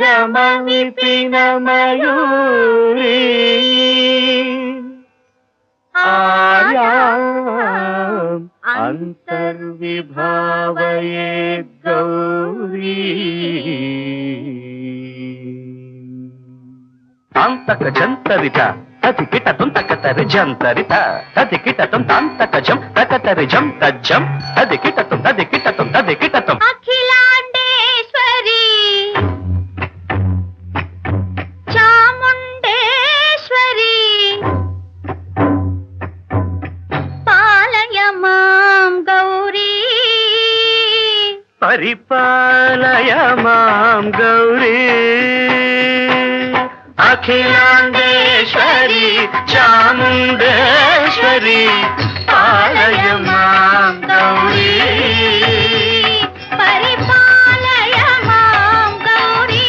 గమనిపిన మయూరీ ఆర్యాం అంతర్విభావయే గౌరీ తాంతక జంతరిత తదికిటతం తకతరి జంతరిత తదికిటతం తాంతకజం తకతరి జం తజ్జం తదికిటతం తదికిటతం తదికిటతం అఖిలాండేశ్వరి చాముండేశ్వరి పాలయ మాం గౌరీ పరిపాలయ మాం గౌరీ అఖిలాండేశ్వరి చాముండేశ్వరి పాలయ మాం గౌరీ